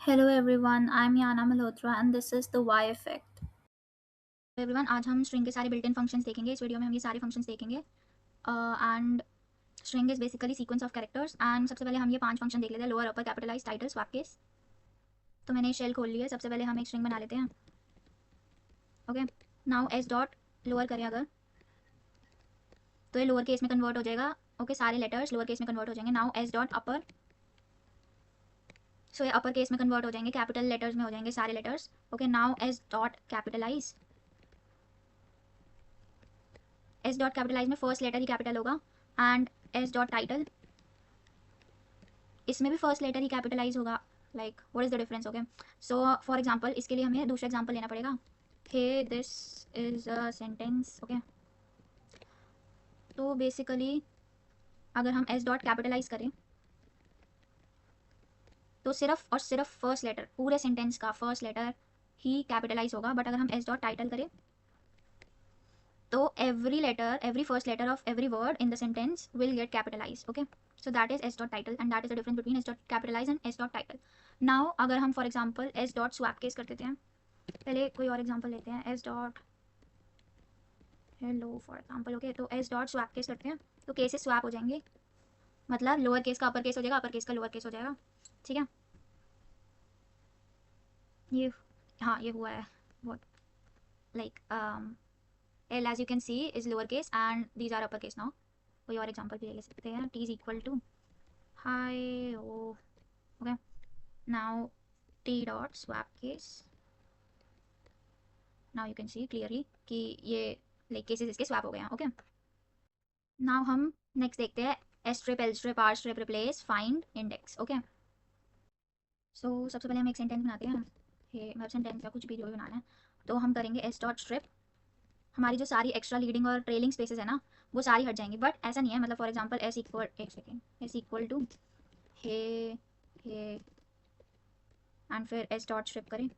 Hello everyone, I'm Yana Malhotra and this is the Y effect. Everyone आज हम string के सारे built in functions देखेंगे। इस वीडियो में हम ये सारे फंक्शंस देखेंगे and string is basically sequence of characters. And सबसे पहले हम ये 5 फंक्शन देख लेते हैं। Lower upper capitalise title swap case. तो मैंने शेल खोल लिया है। सबसे पहले हम एक स्ट्रिंग बना लेते हैं। Okay, now S dot lower करें अगर तो ये लोअर केस में कन्वर्ट हो जाएगा। ओके, सारे लेटर्स लोअर केस में कन्वर्ट हो जाएंगे। नाउ एस डॉट अपर, सो ये अपर केस में कन्वर्ट हो जाएंगे, कैपिटल लेटर्स में हो जाएंगे सारे letters. Okay, now S dot capitalize, S dot capitalize में फर्स्ट लेटर ही कैपिटल होगा। एंड एस डॉट टाइटल, इसमें भी फर्स्ट लेटर ही कैपिटलाइज होगा। Like what is the difference? Okay, so for example इसके लिए हमें दूसरा एग्जांपल लेना पड़ेगा। Hey this is a sentence. Okay, तो बेसिकली अगर हम एस डॉट कैपिटलाइज करें तो सिर्फ और सिर्फ फर्स्ट लेटर, पूरे सेंटेंस का फर्स्ट लेटर ही कैपिटलाइज होगा। बट अगर हम एस डॉट टाइटल करें तो every letter, every first letter of every word in the sentence will get capitalise. Okay, so that is s dot title and that is the difference between s dot capitalize and s dot title. now अगर हम for example s dot swap case कर देते हैं, पहले कोई और example लेते हैं। s dot hello for example. Okay, तो s dot swap केस करते हैं तो केसेस स्वैप हो जाएंगे। मतलब लोअर केस का अपर केस हो जाएगा, अपर केस का लोअर केस हो जाएगा। ठीक है, ये हाँ ये हुआ है बहुत। Like L as you can see is lower case and these are upper case. Now कोई और एग्जांपल भी ले सकते हैं। t is equal to hi O. Okay, now t dot swap case, now you can see clearly कि ये like cases इसके swap हो गए हैं। ओके, नाउ हम नेक्स्ट देखते हैं strip, L strip, R strip, replace, find, index. Okay, so सबसे पहले हम एक सेंटेंस बनाते हैं। ये मतलब सेंटेंस या कुछ भी जो भी बनाना है तो हम करेंगे एस डॉट स्ट्रिप। हमारी जो सारी एक्स्ट्रा लीडिंग और ट्रेलिंग स्पेसेस है ना वो सारी हट जाएंगी। बट ऐसा नहीं है, मतलब फॉर एग्जांपल एस इक्वल, एक second, S equal to hey hey and फिर एस डॉट स्ट्रिप करें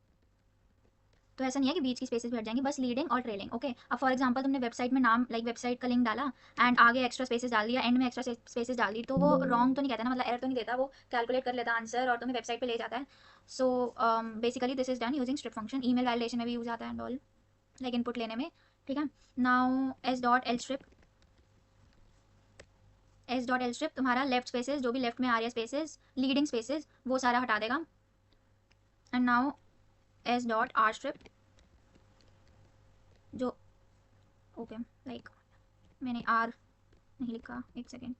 तो ऐसा नहीं है कि बीच की स्पेसेस भी हट जाएंगी, बस लीडिंग और ट्रेलिंग। ओके, अब फॉर एग्जांपल तुमने वेबसाइट में नाम, लाइक वेबसाइट का लिंक डाला एंड आगे एक्स्ट्रा स्पेसेस डाल दिया, एंड में एक्स्ट्रा स्पेसेस डाल दी, तो वो रॉन्ग तो नहीं कहता ना, मतलब एरर तो नहीं देता, वो कैलकुलेट कर लेता आंसर और तुम्हें वेबसाइट पे ले जाता है। So basically this is done using strip function. Email validation में भी यूज आता है एंड ऑल, लाइक इनपुट लेने में। ठीक है, now S dot L strip, S dot L strip तुम्हारा लेफ्ट स्पेसेस, जो भी लेफ्ट में आ रही है स्पेसेस, लीडिंग स्पेसेस, वो सारा हटा देगा। And now S dot are strip, जो ओके लाइक मैंने आर नहीं लिखा, एक second,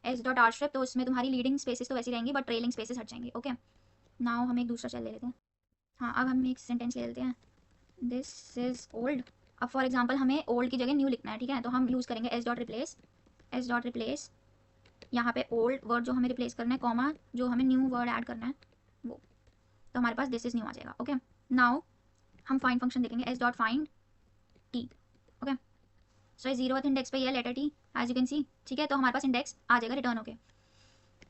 S dot are strip, तो उसमें तुम्हारी लीडिंग स्पेसेस तो वैसी रहेंगी बट ट्रेलिंग स्पेसेस हट जाएंगे। ओके, नाउ हम एक दूसरा चल ले लेते हैं। हाँ, अब हम एक सेंटेंस ले लेते हैं। This is old. अब फॉर एग्जाम्पल हमें ओल्ड की जगह न्यू लिखना है। ठीक है, तो हम यूज़ करेंगे S dot replace, S dot replace, यहाँ पे ओल्ड वर्ड जो हमें रिप्लेस करना है, कॉमा जो हमें न्यू वर्ड ऐड करना है वो, तो हमारे पास दिस इज न्यू आ जाएगा। ओके, नाउ हम फाइंड फंक्शन देखेंगे, S dot find T. Okay, so zeroth index पे ये letter T as you can see. ठीक है, तो हमारे पास इंडेक्स आ जाएगा रिटर्न होके।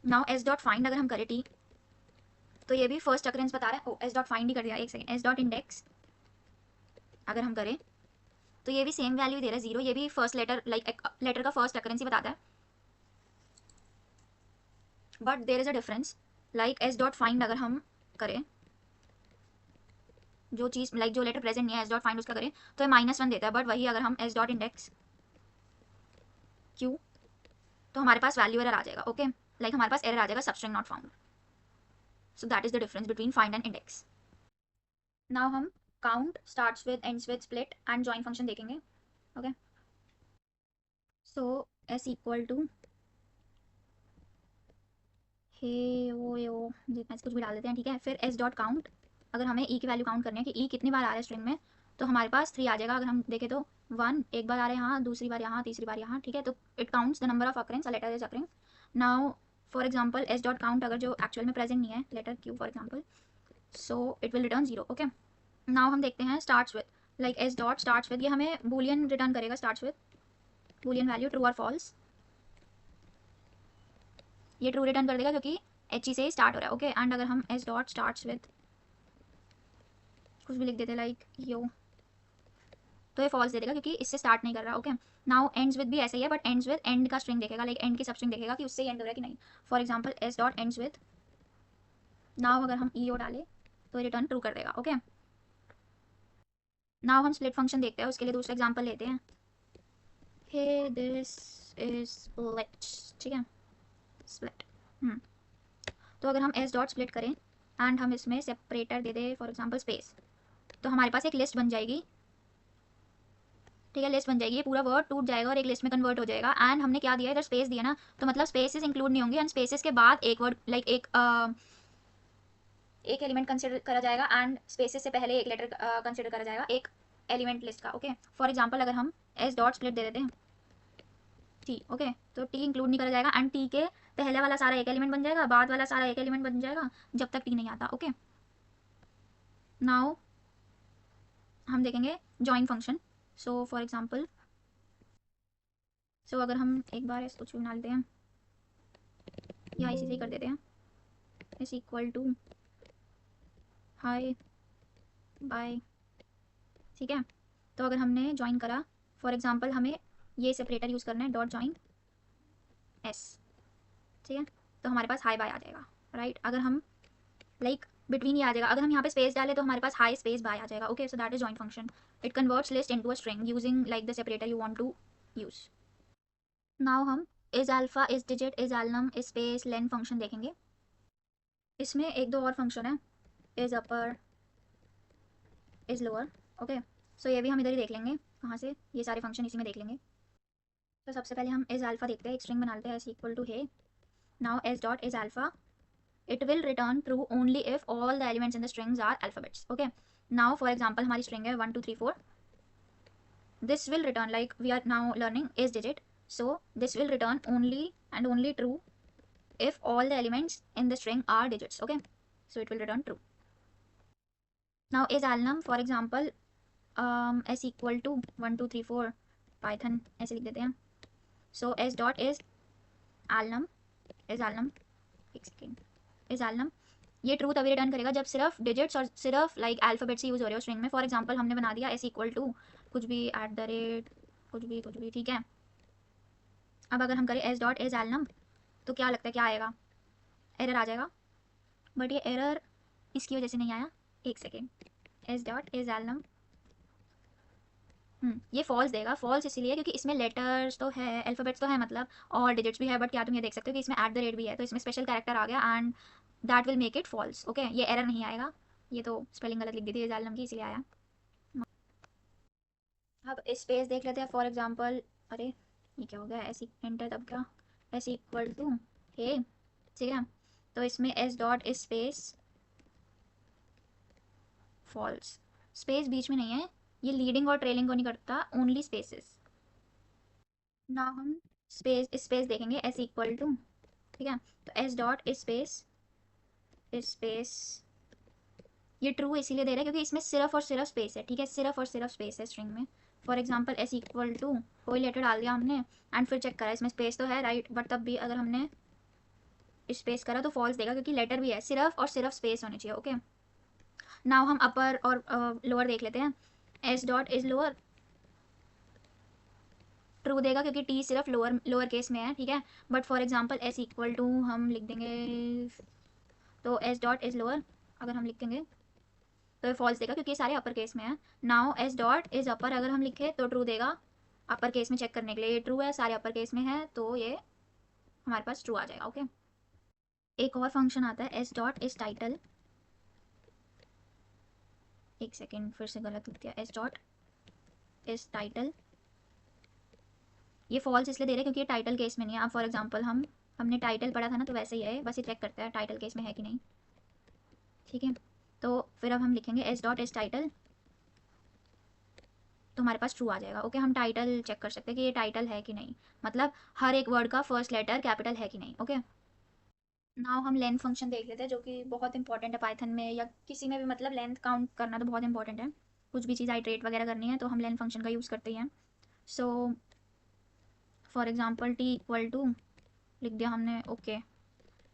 नाउ एस डॉट फाइंड अगर हम करें टी तो ये भी फर्स्ट अकरेंस बता रहा है। ओ एस डॉट फाइंड ही कर दिया, एक सेकंड, एस डॉट इंडेक्स अगर हम करें तो ये भी सेम वैल्यू दे रहा है जीरो। ये भी फर्स्ट लेटर, लाइक लेटर का फर्स्ट अकरेंस ही बताता है, but there is a difference. Like s dot find अगर हम करें, जो चीज़ लाइक जो लेटर प्रेजेंट नहीं है एस डॉट फाइंड उसका करें तो ये -1 देता है। बट वही अगर हम एस डॉट इंडेक्स क्यू तो हमारे पास वैल्यू एरर आ जाएगा। ओके, लाइक हमारे पास एरर आ जाएगा substring not found. So that is the difference between find and index. Now हम count, starts with, ends with, split and join function देखेंगे। Okay, so S equal to hey वो yo जितना कुछ भी डाल देते हैं। ठीक है, फिर एस डॉट काउंट, अगर हमें ई की वैल्यू काउंट करनी है कि ई कितनी बार आ रहा है स्ट्रिंग में, तो हमारे पास 3 आ जाएगा। अगर हम देखें तो 1 एक बार आ रहा है यहाँ, दूसरी बार यहाँ, तीसरी बार यहाँ। ठीक है, तो it counts the number of occurrence a letter is occurring. Now for example s dot count अगर जो एक्चुअल में प्रेजेंट नहीं है, letter q for example, so it will return 0। Okay, now हम देखते हैं starts with, like s dot starts with, ये हमें बूलियन रिटर्न करेगा। Starts with Boolean value true और फॉल्स, ये ट्रू रिटर्न कर देगा क्योंकि एच ई से स्टार्ट हो रहा है। ओके, एंड अगर हम एस डॉट स्टार्ट्स विद कुछ भी लिख देते लाइक यो, तो ये फॉल्स दे देगा क्योंकि इससे स्टार्ट नहीं कर रहा। ओके, नाउ एंड्स विद भी ऐसा ही है, बट एंड्स विद एंड का स्ट्रिंग देखेगा, लाइक एंड की सब स्ट्रिंग देखेगा कि उससे एंड हो रहा है कि नहीं। For example s dot ends with, now अगर हम ई ओ डालें तो रिटर्न ट्रू कर देगा। ओके, नाउ हम स्प्लिट फंक्शन देखते हैं, उसके लिए दूसरा एग्जांपल लेते हैं। हे दिस इज स्प्लिट, ठीक है, स्प्लिट। तो अगर हम एस डॉट स्प्लिट करें एंड हम इसमें सेपरेटर दे दें फॉर एग्जांपल स्पेस, तो हमारे पास एक लिस्ट बन जाएगी, ठीक है, लिस्ट बन जाएगी, ये पूरा वर्ड टूट जाएगा और एक लिस्ट में कन्वर्ट हो जाएगा। एंड हमने क्या दिया, इधर स्पेस दिया ना, तो मतलब स्पेसेस इंक्लूड नहीं होंगे एंड स्पेसेस के बाद एक वर्ड लाइक एक एलिमेंट कंसिडर करा जाएगा एंड स्पेसेस से पहले एक लेटर कंसिडर करा जाएगा एक एलिमेंट लिस्ट का। ओके, फॉर एग्जांपल अगर हम एस डॉट स्प्लिट दे देते हैं टी, ओके, तो टी इंक्लूड नहीं करा जाएगा एंड टी के पहले वाला सारा एक एलिमेंट बन जाएगा, बाद वाला सारा एक एलिमेंट बन जाएगा जब तक टी नहीं आता। ओके, नाउ हम देखेंगे join function. So for example, so अगर हम एक बार इसको कुछ बना लेते हैं या इसी से ही कर देते हैं, इस इक्वल टू हाई बाय, ठीक है। तो अगर हमने ज्वाइन करा, फॉर एग्जांपल हमें ये सेपरेटर यूज़ करना है, डॉट ज्वाइन एस, ठीक है, तो हमारे पास हाई बाय आ जाएगा, राइट। अगर हम लाइक बिटवीन ही आ जाएगा, अगर हम यहाँ पे स्पेस डालें तो हमारे पास हाई स्पेस बाय आ जाएगा। Okay, so that is join function, it converts list into a string using like the separator you want to use. Now हम is alpha, is digit, is alnum, is space, len function देखेंगे। इसमें एक दो और function है, is upper, is lower. Okay, so ये भी हम इधर ही देख लेंगे, कहाँ से, ये सारे फंक्शन इसी में देख लेंगे। तो सबसे पहले हम इज अल्फा देखते हैं, एक स्ट्रिंग बना लेते हैं एस इक्वल टू है, now S dot is alpha, it will return true only if all the elements in the strings are alphabets. Okay, now for example हमारी string है 1 2 3 4, this will return, like we are now learning is digit, so this will return only and only true if all the elements in the string are digits. Okay, so it will return true. Now is alnum, for example s equal to 1 2 3 4 python ऐसे लिख देते हैं, so s dot is alnum, is alnum, एक second, is एलनम, ये true तभी return करेगा जब सिर्फ डिजिट्स और सिर्फ लाइक अल्फाबेट्स यूज हो रहे हो स्ट्रिंग में। फॉर एग्जांपल हमने बना दिया एस इक्वल टू कुछ भी एट द रेट कुछ भी, ठीक है। अब अगर हम करें एस डॉट इज एलनम तो क्या लगता है क्या आएगा, एरर आ जाएगा, बट ये एरर इसकी वजह से नहीं आया, एक सेकेंड, एस डॉट इज एलनम ये फॉल्स देगा, फॉल्स इसीलिए क्योंकि इसमें लेटर्स तो है, अल्फाबेट्स तो है मतलब, और डिजिट्स भी है, बट क्या तुम ये देख सकते हो कि इसमें एट द रेट भी है, तो इसमें स्पेशल कैरेक्टर आ गया and that will make it falls. Okay, ये एरर नहीं आएगा, ये तो स्पेलिंग गलत लिख दी थी एजालम की इसलिए आया। अब स्पेस देख लेते हैं, फॉर एग्जांपल, अरे ये क्या हो गया, ऐसी एंटर दब गया, ऐसे इक्वल टू हे, ठीक है, तो इसमें S dot space false, space बीच में नहीं है, ये लीडिंग और ट्रेलिंग को नहीं करता, ओनली स्पेसेस। ना हम स्पेस स्पेस देखेंगे एस इक्वल टू, ठीक है, तो एस डॉट स्पेस स्पेस, ये ट्रू इसीलिए दे रहा है क्योंकि इसमें सिर्फ और सिर्फ स्पेस है, ठीक है, सिर्फ और सिर्फ स्पेस है स्ट्रिंग में। For example S equal to कोई लेटर डाल दिया हमने एंड फिर चेक करा इसमें स्पेस तो है, राइट, बट तब भी अगर हमने स्पेस करा तो फॉल्स देगा क्योंकि लेटर भी है, सिर्फ और सिर्फ स्पेस होनी चाहिए। ओके, नाउ हम अपर और लोअर देख लेते हैं, S dot is lower true देगा क्योंकि टी सिर्फ लोअर लोअर केस में है, ठीक है, but for example S equal to हम लिख देंगे, तो एस डॉट इज लोअर अगर हम लिखेंगे तो फॉल्स देगा क्योंकि ये सारे अपर केस में है। Now S dot is upper अगर हम लिखे तो ट्रू देगा, अपर केस में चेक करने के लिए, ये ट्रू है, सारे अपर केस में है, तो ये हमारे पास ट्रू आ जाएगा। ओके, एक और फंक्शन आता है एस डॉट इज टाइटल, एक सेकेंड फिर से गलत लिख दिया, एस डॉट इज टाइटल, ये फॉल्स इसलिए दे रहे हैं क्योंकि ये टाइटल केस में नहीं है। अब फॉर एग्जांपल हमने टाइटल पढ़ा था ना, तो वैसे ही है, बस ये चेक करता है टाइटल केस में है कि नहीं, ठीक है। तो फिर अब हम लिखेंगे एस डॉट इज टाइटल, तो हमारे पास ट्रू आ जाएगा। ओके, हम टाइटल चेक कर सकते हैं कि ये टाइटल है कि नहीं, मतलब हर एक वर्ड का फर्स्ट लेटर कैपिटल है कि नहीं। ओके, नाउ हम लेंथ फंक्शन देख लेते हैं जो कि बहुत इंपॉर्टेंट है पाइथन में या किसी में भी, मतलब लेंथ काउंट करना तो बहुत इंपॉर्टेंट है, कुछ भी चीज़ आइट्रेट वगैरह करनी है तो हम लेंथ फंक्शन का यूज़ करते हैं। So for example t equal to लिख दिया हमने, ओके,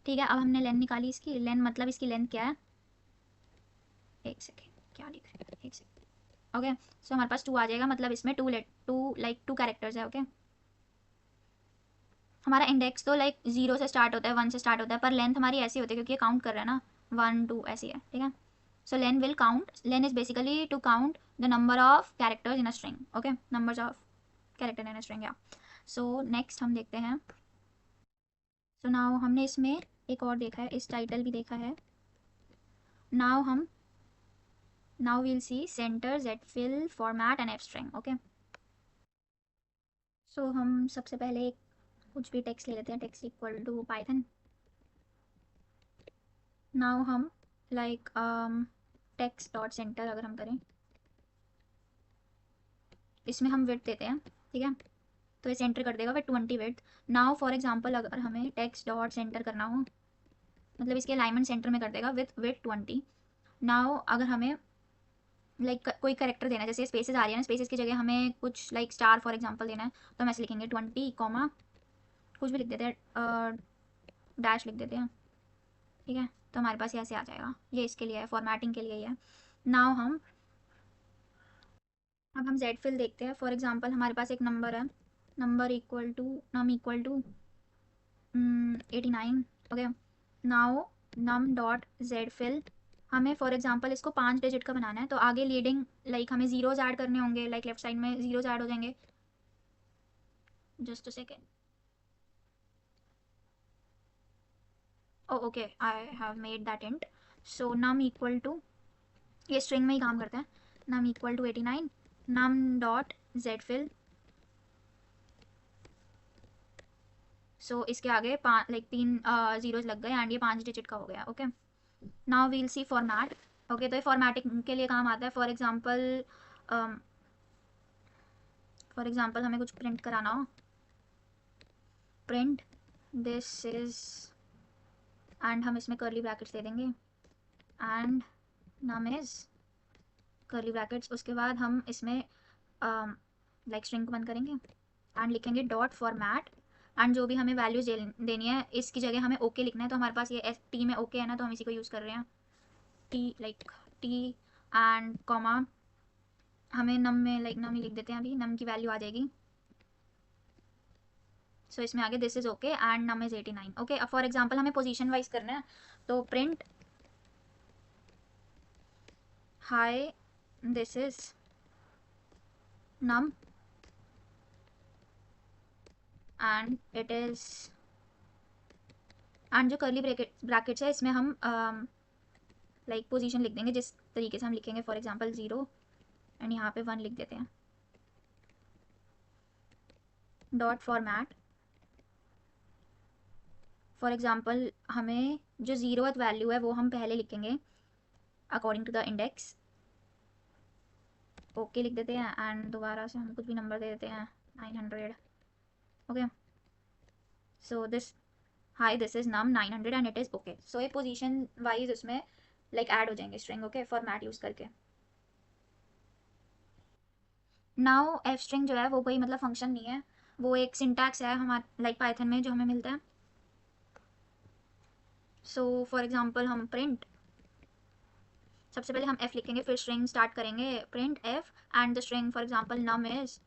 ठीक है। अब हमने लेंथ निकाली, इसकी लेंथ मतलब इसकी लेंथ क्या है, एक सेकेंड, क्या लिख रहे हैं, एक सेकेंड, ओके, सो हमारे पास टू आ जाएगा, मतलब इसमें टू कैरेक्टर्स है। ओके, हमारा इंडेक्स तो लाइक 0 से स्टार्ट होता है, 1 से स्टार्ट होता है, पर लेंथ हमारी ऐसी होती है क्योंकि ये काउंट कर रहा है ना, 1 2 ऐसी है, ठीक है। So len will count. Len is basically to count the number of characters in a string. Okay, numbers of character in a string. Yeah. So next हम देखते हैं. So now हमने इसमें एक और देखा है, इस टाइटल भी देखा है. Now we'll see center, zfill, format and fstring. Okay. So हम सबसे पहले कुछ भी टेक्स्ट ले लेते हैं. Text equal to Python. Now हम लाइक टेक्स्ट डॉट सेंटर अगर हम करें, इसमें हम विड्थ देते हैं. ठीक है, तो ये सेंटर कर देगा with 20 width. Now for example अगर हमें टेक्स्ट डॉट सेंटर करना हो, मतलब इसके अलाइनमेंट सेंटर में कर देगा विथ विथ 20. नाउ अगर हमें लाइक कोई करेक्टर देना है, जैसे स्पेसेस आ रही है ना, स्पेसेस की जगह हमें कुछ लाइक स्टार फॉर एग्जांपल देना है, तो हम ऐसे लिखेंगे 20 कॉमा कुछ भी लिख देते हैं, डैश लिख देते हैं. ठीक है, तो हमारे पास ये ऐसे आ जाएगा. ये इसके लिए है, फॉर्मेटिंग के लिए ही है. नाउ अब हम जेड फिल देखते हैं. फॉर एग्जांपल हमारे पास एक नंबर है, number equal to num equal to 89. Okay, now num dot z fill, हमें फॉर एग्जांपल इसको 5 डिजिट का बनाना है, तो आगे लीडिंग लाइक हमें जीरोज ऐड करने होंगे, लाइक लेफ्ट साइड में जीरोज ऐड हो जाएंगे. Just a second. Okay, I have made that int. So num equal to, ये स्ट्रिंग में ही काम करता है, num equal to 89, num dot z fill. सो इसके आगे लाइक 3 जीरोज लग गए एंड ये 5 डिजिट का हो गया. ओके, नाउ वील सी फॉर्मेट. ओके, तो ये फॉर्मेटिंग के लिए काम आता है. फॉर एग्जांपल हमें कुछ प्रिंट कराना हो, प्रिंट दिस इज, एंड हम इसमें कर्ली ब्रैकेट्स दे देंगे and num is curly brackets. उसके बाद हम इसमें लाइक स्ट्रिंग को बंद करेंगे एंड लिखेंगे डॉट फॉर्मेट, एंड जो भी हमें वैल्यूज देनी है इसकी जगह हमें ओके लिखना है. तो हमारे पास ये टी में ओके है ना, तो हम इसी को यूज़ कर रहे हैं. T like T and comma, हमें नम में लाइक नम ही लिख देते हैं, अभी नम की वैल्यू आ जाएगी. सो इसमें आगे this is okay and num is 89. Okay, अब फॉर एग्जांपल हमें पोजीशन वाइज करना है, तो print hi this is num and it is, and जो कर्ली ब्रैकेट्स है इसमें हम लाइक पोजीशन लिख देंगे जिस तरीके से हम लिखेंगे. फॉर एग्जांपल 0 एंड यहाँ पे 1 लिख देते हैं. डॉट फॉर्मेट, फॉर एग्जांपल हमें जो 0th वैल्यू है वो हम पहले लिखेंगे according to the index. Okay लिख देते हैं एंड दोबारा से हम कुछ भी नंबर दे देते हैं 900. Okay, so this hi this is num 900 and it is okay. So ये पोजीशन वाइज उसमें लाइक ऐड हो जाएंगे स्ट्रिंग. ओके, फॉर्मेट यूज करके. नाउ एफ स्ट्रिंग जो है वो कोई मतलब फंक्शन नहीं है, वो एक सिंटैक्स है हमारे लाइक पाइथन में जो हमें मिलता है. सो फॉर एग्जांपल हम प्रिंट, सबसे पहले हम एफ लिखेंगे, फिर स्ट्रिंग स्टार्ट करेंगे print f and the string for example num is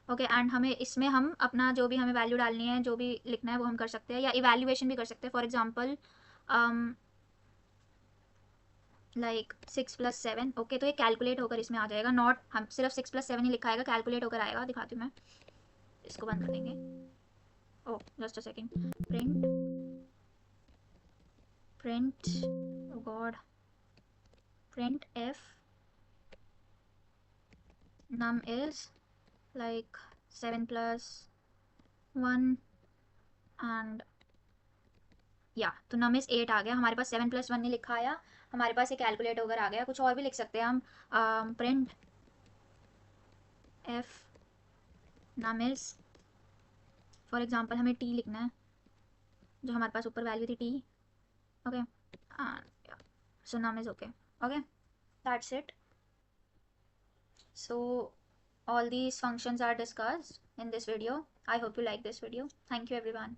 okay. And हमें इसमें हम अपना जो भी हमें वैल्यू डालनी है, जो भी लिखना है वो हम कर सकते हैं, या इवैल्यूएशन भी कर सकते हैं. For example like 6 + 7. ओके, तो ये कैलकुलेट होकर इसमें आ जाएगा, नॉट हम सिर्फ 6 + 7 ही लिखा आएगा, कैलकुलेट होकर आएगा. दिखाती हूँ मैं, इसको बंद कर देंगे. Oh just a second. Print oh god, print F num is like 7 + 1 and या, तो num is 8 आ गया. हमारे पास 7 + 1 नहीं लिखा आया, हमारे पास ये कैलकुलेट होकर आ गया. कुछ और भी लिख सकते हैं हम, print F num is, for example हमें टी लिखना है, जो हमारे पास ऊपर वैल्यू थी T. Okay, so num is okay. Okay, that's it. So all these functions are discussed in this video. I hope you like this video. Thank you everyone.